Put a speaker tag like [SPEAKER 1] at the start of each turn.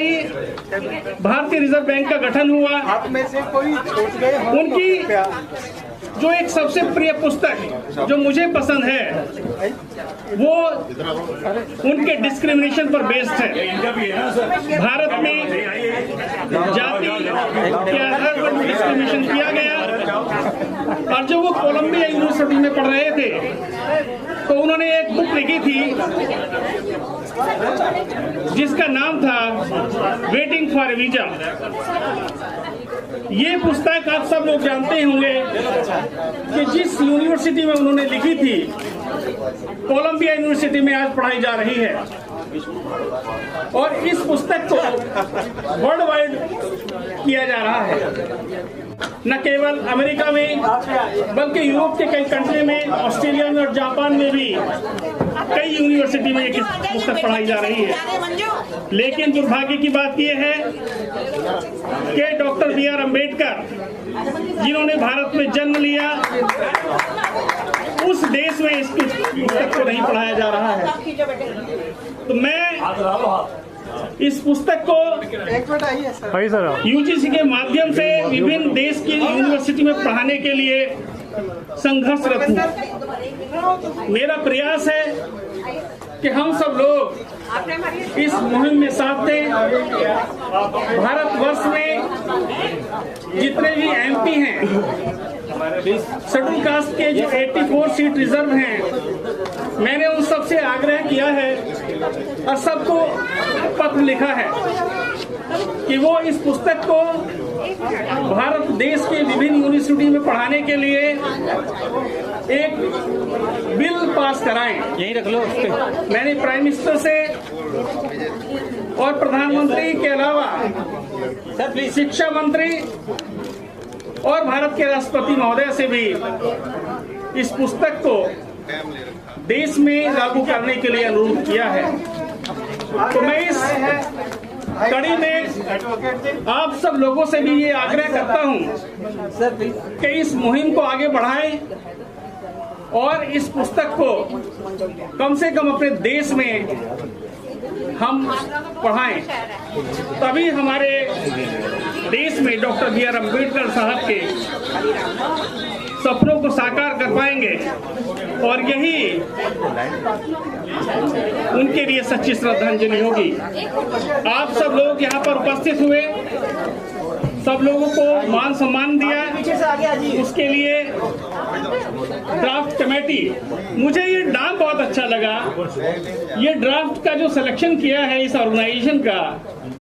[SPEAKER 1] रही, भारतीय reserve bank का गठन हुआ।
[SPEAKER 2] आप में से कोई छूट गए हो
[SPEAKER 1] उनकी
[SPEAKER 2] तो
[SPEAKER 1] जो एक सबसे प्रिय पुस्तक जो मुझे पसंद है वो उनके डिस्क्रिमिनेशन पर बेस्ड है। भारत में जाति के आधार पर डिस्क्रिमिनेशन किया गया, और जब वो कोलंबिया यूनिवर्सिटी में पढ़ रहे थे तो उन्होंने एक बुक लिखी थी जिसका नाम था वेटिंग फॉर वीजा। ये पुस्तक आप सब लोग जानते होंगे कि जिस यूनिवर्सिटी में उन्होंने लिखी थी, कोलंबिया यूनिवर्सिटी में आज पढ़ाई जा रही है। और इस पुस्तक को वर्ल्ड वाइड किया जा रहा है, न केवल अमेरिका में बल्कि यूरोप के कई कंट्री में, ऑस्ट्रेलिया में और जापान में भी कई यूनिवर्सिटी में ये पुस्तक पढ़ाई जा रही है। लेकिन दुर्भाग्य की बात यह है कि डॉक्टर बी.आर. अम्बेडकर, जिन्होंने भारत में जन्म लिया, उस देश में इस पुस्तक को नहीं पढ़ाया जा रहा है। तो मैं इस पुस्तक को यूजीसी के माध्यम से विभिन्न देश की यूनिवर्सिटी में पढ़ाने के लिए संघर्षरत हूँ। मेरा प्रयास है कि हम सब लोग इस मुहिम में साथ दें। भारतवर्ष में जितने भी एमपी हैं, शेड्यूल कास्ट के जो 84 सीट रिजर्व हैं, मैंने उन सबसे आग्रह किया है और सबको पत्र लिखा है कि वो इस पुस्तक को भारत देश के विभिन्न यूनिवर्सिटी में पढ़ाने के लिए एक बिल पास कराएं। यही रख लो। मैंने प्राइम मिनिस्टर से और प्रधानमंत्री के अलावा शिक्षा मंत्री और भारत के राष्ट्रपति महोदय से भी इस पुस्तक को देश में लागू करने के लिए अनुरोध किया है। तो मैं इस कड़ी में आप सब लोगों से भी ये आग्रह करता हूं कि इस मुहिम को आगे बढ़ाएं और इस पुस्तक को कम से कम अपने देश में हम पढ़ाएं, तभी हमारे देश में डॉक्टर बी.आर. अम्बेडकर साहब के सपनों को साकार कर पाएंगे। और यही उनके लिए सच्ची श्रद्धांजलि होगी। आप सब लोग यहाँ पर उपस्थित हुए, सब लोगों को मान सम्मान दिया, उसके लिए ड्राफ्ट कमेटी, मुझे ये नाम बहुत अच्छा लगा। ये ड्राफ्ट का जो सिलेक्शन किया है इस ऑर्गेनाइजेशन का,